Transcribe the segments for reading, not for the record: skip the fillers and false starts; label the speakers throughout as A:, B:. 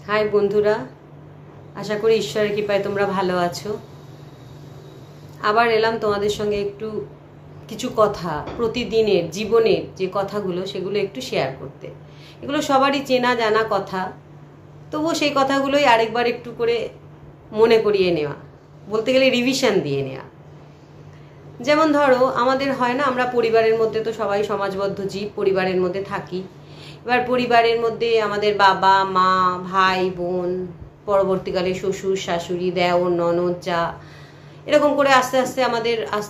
A: High বন্ধুরা, আশা করি ঈশ্বরের কৃপায় তোমরা ভালো আছো। আবার এলাম তোমাদের সঙ্গে একটু কিছু কথা, প্রতিদিনের জীবনের যে কথাগুলো সেগুলো একটু শেয়ার করতে। এগুলো সবারই চেনা জানা কথা, তবুও সেই কথাগুলোই আরেকবার একটু করে মনে করিয়ে নেওয়া, বলতে গেলে রিভিশন দিয়ে নেওয়া। যেমন ধরো, আমাদের হয় না, আমরা পরিবারের মধ্যে তো সবাই সমাজবদ্ধ জীব, পরিবারের মধ্যে থাকি। এবার পরিবারের মধ্যে আমাদের বাবা মা, ভাই বোন, পরবর্তীকালে শ্বশুর শাশুড়ি, দেওর ননদ, যা, এরকম করে আস্তে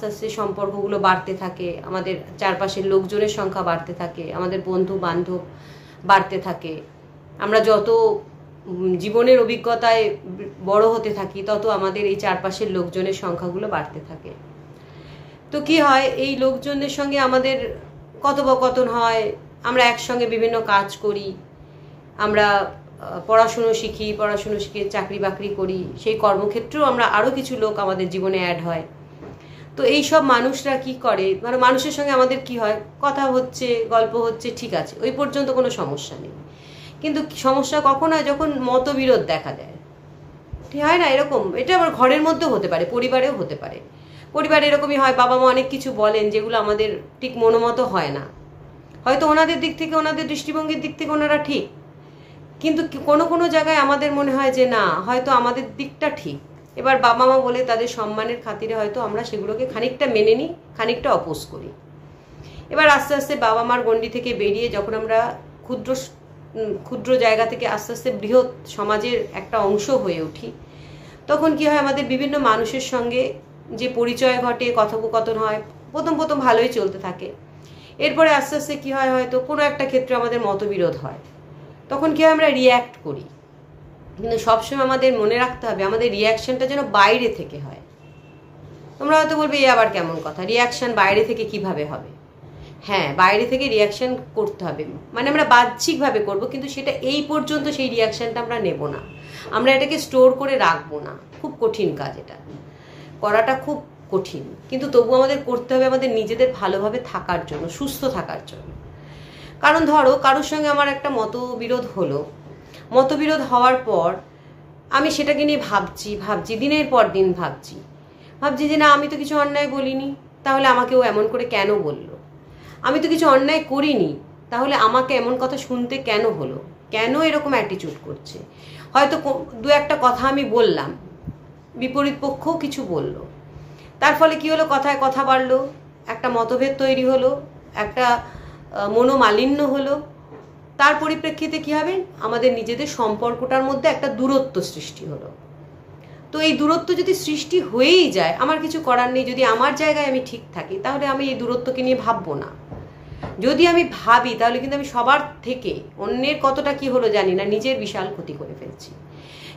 A: আস্তে সম্পর্কগুলো বাড়তে থাকে। আমাদের চারপাশের লোকজনের সংখ্যা বাড়তে থাকে, আমাদের বন্ধু বান্ধব বাড়তে থাকে। আমরা যত জীবনের অভিজ্ঞতায় বড় হতে থাকি, তত আমাদের এই চারপাশের লোকজনের সংখ্যাগুলো বাড়তে থাকে। তো কি হয়, এই লোকজনের সঙ্গে আমাদের কথোপকথন হয়, আমরা একসঙ্গে বিভিন্ন কাজ করি, আমরা পড়াশুনো শিখে চাকরি বাকরি করি, সেই কর্মক্ষেত্রেও আমরা আরও কিছু লোক আমাদের জীবনে অ্যাড হয়। তো এই সব মানুষরা কি করে, মানে মানুষের সঙ্গে আমাদের কি হয়, কথা হচ্ছে, গল্প হচ্ছে, ঠিক আছে, ওই পর্যন্ত কোনো সমস্যা নেই। কিন্তু সমস্যা কখন হয়, যখন মতবিরোধ দেখা দেয়। ঠিক হয় না? এরকম এটা আবার ঘরের মধ্যেও হতে পারে, পরিবারেও হতে পারে। পরিবারে এরকমই হয়, বাবা মা অনেক কিছু বলেন যেগুলো আমাদের ঠিক মনোমতো হয় না। হয়তো ওনাদের দিক থেকে, ওনাদের দৃষ্টিভঙ্গির দিক থেকে ওনারা ঠিক, কিন্তু কোনো কোনো জায়গায় আমাদের মনে হয় যে না, হয়তো আমাদের দিকটা ঠিক। এবার বাবা মা বলে তাদের সম্মানের খাতিরে হয়তো আমরা সেগুলোকে খানিকটা মেনে নিই, খানিকটা অপোজ করি। এবার আস্তে আস্তে বাবা মার গণ্ডি থেকে বেরিয়ে যখন আমরা ক্ষুদ্র ক্ষুদ্র জায়গা থেকে আস্তে আস্তে বৃহৎ সমাজের একটা অংশ হয়ে উঠি, তখন কি হয়, আমাদের বিভিন্ন মানুষের সঙ্গে যে পরিচয় ঘটে, কথোপকথন হয়, প্রথম প্রথম ভালোই চলতে থাকে। এরপরে আস্তে আস্তে কি হয়, হয়তো কোনো একটা ক্ষেত্রে আমাদের মতবিরোধ হয়, তখন কি হয়, আমরা রিয়্যাক্ট করি। কিন্তু সবসময় আমাদের মনে রাখতে হবে, আমাদের রিয়াকশনটা যেন বাইরে থেকে হয়। তোমরা হয়তো বলবে, এ আবার কেমন কথা, রিয়াকশন বাইরে থেকে কিভাবে হবে? হ্যাঁ, বাইরে থেকে রিয়াকশন করতে হবে, মানে আমরা বাহ্যিকভাবে করব, কিন্তু সেটা এই পর্যন্ত সেই রিয়াকশনটা আমরা নেব না, আমরা এটাকে স্টোর করে রাখবো না। খুব কঠিন কাজ, এটা করাটা খুব কঠিন, কিন্তু তবু আমাদের করতে হবে, আমাদের নিজেদের ভালোভাবে থাকার জন্য, সুস্থ থাকার জন্য। কারণ ধরো, কারোর সঙ্গে আমার একটা মতবিরোধ হলো, মতবিরোধ হওয়ার পর আমি সেটাকে নিয়ে ভাবছি দিনের পর দিন ভাবছি যে না, আমি তো কিছু অন্যায় বলিনি, তাহলে আমাকেও এমন করে কেন বললো? আমি তো কিছু অন্যায় করিনি, তাহলে আমাকে এমন কথা শুনতে কেন হলো? কেন এরকম অ্যাটিটিউড করছে? হয়তো দু একটা কথা আমি বললাম, বিপরীত পক্ষও কিছু বলল, তার ফলে কি হলো, কথায় কথা বাড়লো, একটা মতভেদ তৈরি হলো, একটা মনোমালিন্য হলো। তার পরিপ্রেক্ষিতে কি হবে, আমাদের নিজেদের সম্পর্কটার মধ্যে একটা দূরত্ব সৃষ্টি হলো। তো এই দূরত্ব যদি সৃষ্টি হয়েই যায়, আমার কিছু করার নেই। যদি আমার জায়গায় আমি ঠিক থাকি, তাহলে আমি এই দূরত্বকে নিয়ে ভাববো না। যদি আমি ভাবি, তাহলে কিন্তু আমি সবার থেকে, অন্যের কতটা কি হলো জানি না, নিজের বিশাল ক্ষতি করে ফেলছি।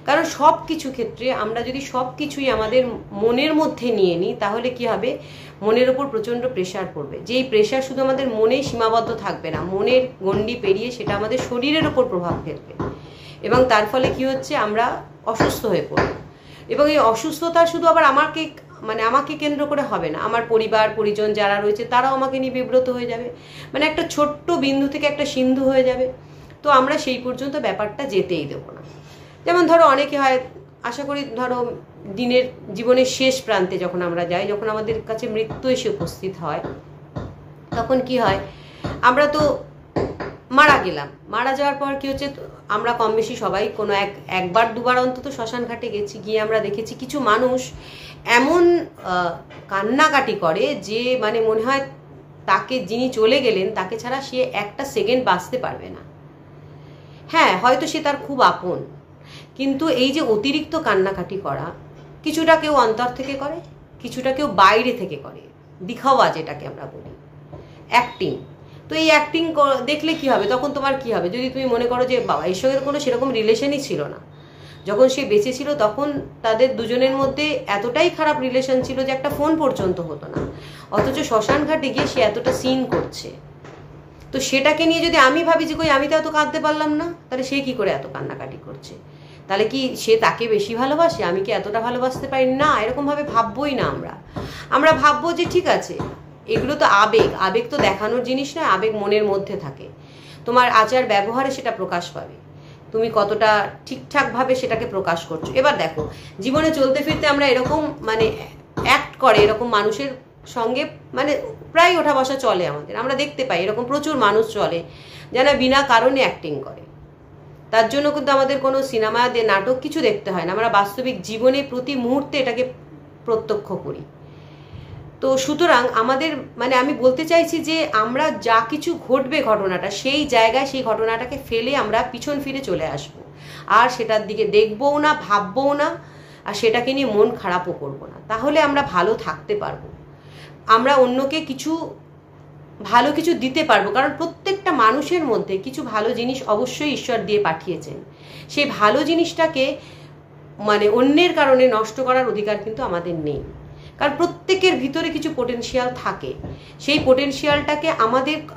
A: কারণ সব কিছু ক্ষেত্রে আমরা যদি সব কিছুই আমাদের মনের মধ্যে নিয়ে নিই, তাহলে কি হবে, মনের ওপর প্রচণ্ড প্রেশার পড়বে। যেই প্রেশার শুধু আমাদের মনেই সীমাবদ্ধ থাকবে না, মনের গণ্ডি পেরিয়ে সেটা আমাদের শরীরের ওপর প্রভাব ফেলবে, এবং তার ফলে কি হচ্ছে, আমরা অসুস্থ হয়ে পড়ব। এবং এই অসুস্থতা শুধু আবার আমাকে কেন্দ্র করে হবে না, আমার পরিবার পরিজন যারা রয়েছে তারাও আমাকে নিয়ে বিব্রত হয়ে যাবে। মানে একটা ছোট্ট বিন্দু থেকে একটা সিন্ধু হয়ে যাবে। তো আমরা সেই পর্যন্ত ব্যাপারটা যেতেই দেবো না। যেমন ধরো, অনেকে হয়, আশা করি ধরো জীবনের শেষ প্রান্তে যখন আমরা যাই, যখন আমাদের কাছে মৃত্যু এসে উপস্থিত হয়, তখন কি হয়, আমরা তো মারা গেলাম। মারা যাওয়ার পর কি হচ্ছে, আমরা কম বেশি সবাই কোনো একবার দুবার অন্তত শ্মশান ঘাটে গেছি, গিয়ে আমরা দেখেছি কিছু মানুষ এমন কান্নাকাটি করে যে মানে মনে হয় তাকে, যিনি চলে গেলেন, তাকে ছাড়া সে একটা সেকেন্ড বাঁচতে পারবে না। হ্যাঁ, হয়তো সে তার খুব আপন, কিন্তু এই যে অতিরিক্ত কান্নাকাটি করা, কিছুটা কেউ অন্তর থেকে করে, কিছুটা কেউ বাইরে থেকে করে, দিখাওয়া যেটাকে আমরা বলি, অ্যাক্টিং। তো এই অ্যাক্টিং দেখলে কি হবে, তখন তোমার কি হবে, যদি তুমি মনে করো যে বাবা এর সঙ্গে কোনো সেরকম রিলেশনই ছিল না, যখন সে বেঁচে ছিল তখন তাদের দুজনের মধ্যে এতটাই খারাপ রিলেশন ছিল যে একটা ফোন পর্যন্ত হতো না, অথচ শ্মশান ঘাটে গিয়ে সে এতটা সিন করছে। তো সেটাকে নিয়ে যদি আমি ভাবি যে কই, আমি তো এত কাঁদতে পারলাম না, তাহলে সে কি করে এত কান্নাকাটি করছে? তাহলে কি সে তাকে বেশি ভালোবাসে, আমি কি এতটা ভালোবাসতে পারি না? এরকমভাবে ভাববোই না। আমরা ভাববো যে ঠিক আছে, এগুলো তো আবেগ তো দেখানোর জিনিস নয়, আবেগ মনের মধ্যে থাকে, তোমার আচার ব্যবহারে সেটা প্রকাশ পাবে। তুমি কতটা ঠিকঠাকভাবে সেটাকে প্রকাশ করছো। এবার দেখো, জীবনে চলতে ফিরতে আমরা এরকম মানে অ্যাক্ট করে এরকম মানুষের সঙ্গে মানে প্রায় ওঠা বসা চলে আমাদের, আমরা দেখতে পাই এরকম প্রচুর মানুষ চলে যারা বিনা কারণে অ্যাক্টিং করে। তার জন্য কিন্তু আমাদের কোনো সিনেমা নাটক কিছু দেখতে হয় না, আমরা বাস্তবিক জীবনে প্রতি মুহূর্তে এটাকে প্রত্যক্ষ করি। তো সুতরাং আমাদের মানে আমি বলতে চাইছি যে আমরা যা কিছু ঘটবে ঘটনাটা, সেই জায়গায় সেই ঘটনাটাকে ফেলে আমরা পিছন ফিরে চলে আসব, আর সেটার দিকে দেখবও না, ভাববও না, আর সেটাকে নিয়ে মন খারাপও করব না। তাহলে আমরা ভালো থাকতে পারবো, আমরা অন্যকে কিছু ভালো কিছু দিতে পারবো। কারণ প্রত্যেকটা মানুষের মধ্যে কিছু ভালো জিনিস অবশ্যই ঈশ্বর দিয়ে পাঠিয়েছেন, সেই ভালো জিনিসটাকে মানে অন্যের কারণে নষ্ট করার অধিকার কিন্তু আমাদের নেই। কারণ প্রত্যেকের ভিতরে কিছু পোটেনশিয়াল থাকে, সেই পোটেনশিয়ালটাকে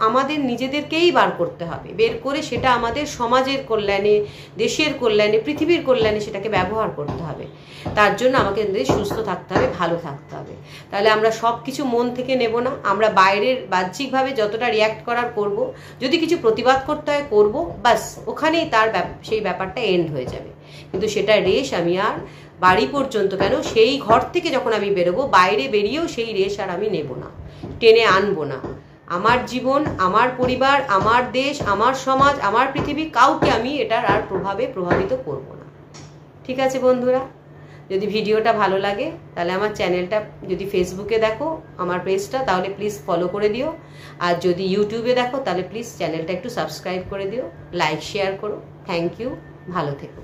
A: আমাদের নিজেদেরকেই বার করতে হবে, বের করে সেটা আমাদের সমাজের কল্যাণে, দেশের কল্যাণে, পৃথিবীর কল্যাণে সেটাকে ব্যবহার করতে হবে। তার জন্য আমাকে সুস্থ থাকতে হবে, ভালো থাকতে হবে। তাহলে আমরা সব কিছু মন থেকে নেব না, আমরা বাইরের বাহ্যিকভাবে যতটা রিয়্যাক্ট করার করব, যদি কিছু প্রতিবাদ করতে হয় করব, বাস ওখানেই তার সেই ব্যাপারটা এন্ড হয়ে যাবে। কিন্তু সেটা রেশ আমি আর বাড়ি পর্যন্ত কেন, সেই ঘর থেকে যখন আমি বেরোবো বাইরে বেরিয়েও সেই রেশ আর আমি নেব না, টেনে আনবো না। আমার জীবন, আমার পরিবার, আমার দেশ, আমার সমাজ, আমার পৃথিবী, কাউকে আমি এটার আর প্রভাবিত করব না। ঠিক আছে বন্ধুরা, যদি ভিডিওটা ভালো লাগে তাহলে আমার চ্যানেলটা, যদি ফেসবুকে দেখো আমার পেজটা, তাহলে প্লিজ ফলো করে দিও, আর যদি ইউটিউবে দেখো তাহলে প্লিজ চ্যানেলটা একটু সাবস্ক্রাইব করে দিও, লাইক শেয়ার করো। থ্যাংক ইউ, ভালো থেকো।